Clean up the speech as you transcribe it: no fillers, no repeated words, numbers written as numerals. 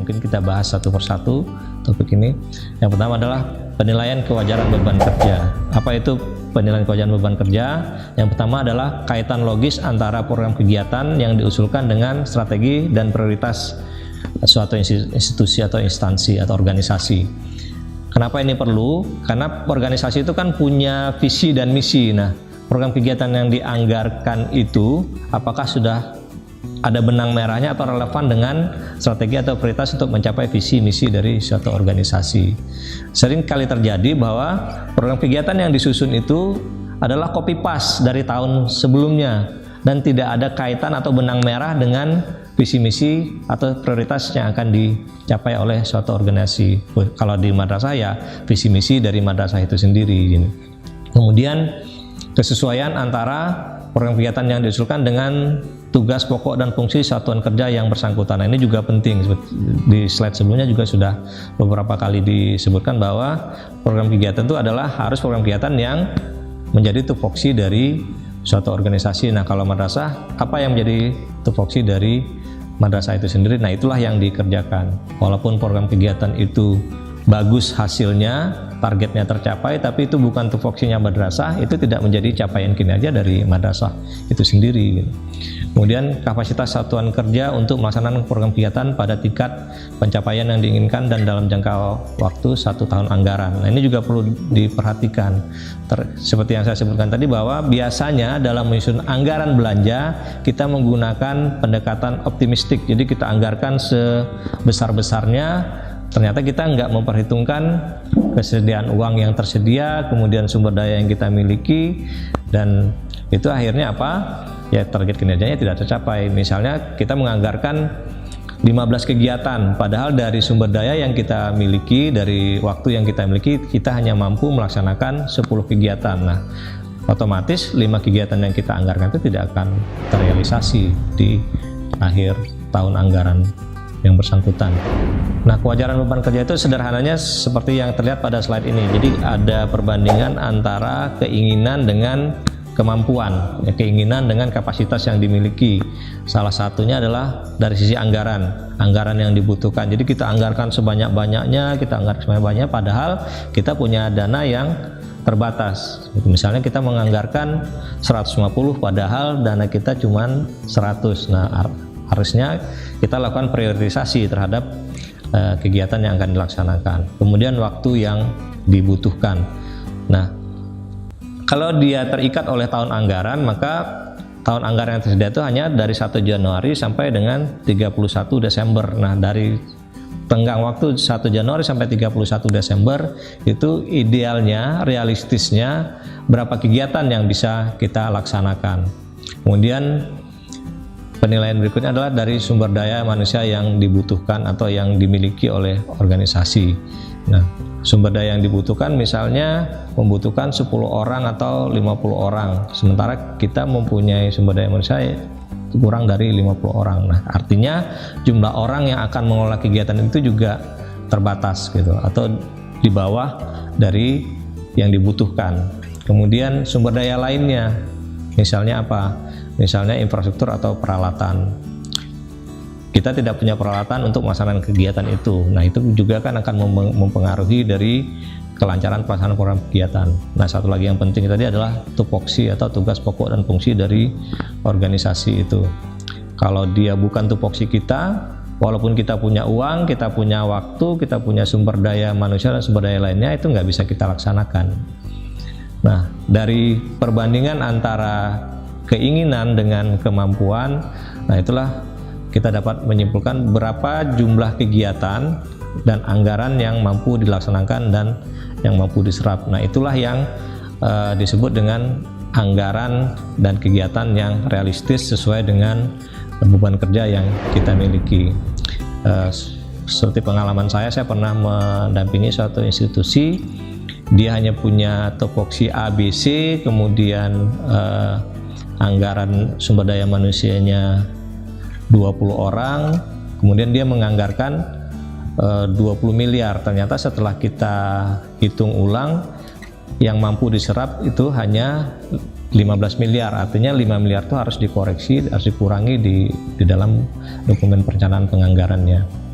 mungkin kita bahas satu persatu topik ini. Yang pertama adalah penilaian kewajaran beban kerja. Apa itu penilaian kewajaran beban kerja? Yang pertama adalah kaitan logis antara program kegiatan yang diusulkan dengan strategi dan prioritas suatu institusi atau instansi atau organisasi. Kenapa ini perlu? Karena organisasi itu kan punya visi dan misi. Nah, program kegiatan yang dianggarkan itu apakah sudah ada benang merahnya atau relevan dengan strategi atau prioritas untuk mencapai visi misi dari suatu organisasi. Sering kali terjadi bahwa program kegiatan yang disusun itu adalah copy paste dari tahun sebelumnya dan tidak ada kaitan atau benang merah dengan visi misi atau prioritas yang akan dicapai oleh suatu organisasi. Kalau di madrasah ya visi misi dari madrasah itu sendiri. Kemudian kesesuaian antara program kegiatan yang diusulkan dengan tugas pokok dan fungsi satuan kerja yang bersangkutan. Nah, ini juga penting. Di slide sebelumnya juga sudah beberapa kali disebutkan bahwa program kegiatan itu adalah harus program kegiatan yang menjadi tupoksi dari suatu organisasi. Nah, kalau madrasah, apa yang menjadi tupoksi dari madrasah itu sendiri? Nah, itulah yang dikerjakan. Walaupun program kegiatan itu bagus hasilnya, targetnya tercapai, tapi itu bukan tupoksinya madrasah, itu tidak menjadi capaian kinerja dari madrasah itu sendiri. Kemudian kapasitas satuan kerja untuk melaksanakan program kegiatan pada tingkat pencapaian yang diinginkan dan dalam jangka waktu 1 tahun anggaran. Nah, ini juga perlu diperhatikan. Seperti yang saya sebutkan tadi bahwa biasanya dalam menyusun anggaran belanja kita menggunakan pendekatan optimistik. Jadi kita anggarkan sebesar-besarnya, ternyata kita nggak memperhitungkan kesediaan uang yang tersedia, kemudian sumber daya yang kita miliki, dan itu akhirnya apa? Ya target kinerjanya tidak tercapai. Misalnya kita menganggarkan 15 kegiatan, padahal dari sumber daya yang kita miliki, dari waktu yang kita miliki, kita hanya mampu melaksanakan 10 kegiatan. Nah, otomatis 5 kegiatan yang kita anggarkan itu tidak akan terrealisasi di akhir tahun anggaran yang bersangkutan. Nah, kewajaran beban kerja itu sederhananya seperti yang terlihat pada slide ini. Jadi ada perbandingan antara keinginan dengan kemampuan, ya, keinginan dengan kapasitas yang dimiliki. Salah satunya adalah dari sisi anggaran yang dibutuhkan. Jadi kita anggarkan sebanyak-banyaknya, padahal kita punya dana yang terbatas. Misalnya kita menganggarkan 150, padahal dana kita cuma 100. Nah, harusnya kita lakukan priorisasi terhadap kegiatan yang akan dilaksanakan. Kemudian waktu yang dibutuhkan. Nah, kalau dia terikat oleh tahun anggaran, maka tahun anggaran yang tersedia itu hanya dari 1 Januari sampai dengan 31 Desember. Nah, dari tenggang waktu 1 Januari sampai 31 Desember itu idealnya, realistisnya berapa kegiatan yang bisa kita laksanakan. Kemudian penilaian berikutnya adalah dari sumber daya manusia yang dibutuhkan atau yang dimiliki oleh organisasi. Nah, sumber daya yang dibutuhkan misalnya membutuhkan 10 orang atau 50 orang, sementara kita mempunyai sumber daya manusia kurang dari 50 orang. Nah, artinya jumlah orang yang akan mengelola kegiatan itu juga terbatas gitu, atau di bawah dari yang dibutuhkan. Kemudian sumber daya lainnya, misalnya apa? Misalnya infrastruktur atau peralatan. Kita tidak punya peralatan untuk melaksanakan kegiatan itu. Nah, itu juga kan akan mempengaruhi dari kelancaran pelaksanaan program kegiatan. Nah, satu lagi yang penting tadi adalah tupoksi atau tugas pokok dan fungsi dari organisasi itu. Kalau dia bukan tupoksi kita, walaupun kita punya uang, kita punya waktu, kita punya sumber daya manusia dan sumber daya lainnya, itu nggak bisa kita laksanakan. Nah, dari perbandingan antara keinginan dengan kemampuan, nah itulah kita dapat menyimpulkan berapa jumlah kegiatan dan anggaran yang mampu dilaksanakan dan yang mampu diserap. Nah, itulah yang disebut dengan anggaran dan kegiatan yang realistis sesuai dengan beban kerja yang kita miliki. Seperti pengalaman saya pernah mendampingi suatu institusi, dia hanya punya topoksi ABC, kemudian anggaran sumber daya manusianya 20 orang, kemudian dia menganggarkan 20 miliar. Ternyata setelah kita hitung ulang, yang mampu diserap itu hanya 15 miliar. Artinya 5 miliar itu harus dikoreksi, harus dikurangi di dalam dokumen perencanaan penganggarannya.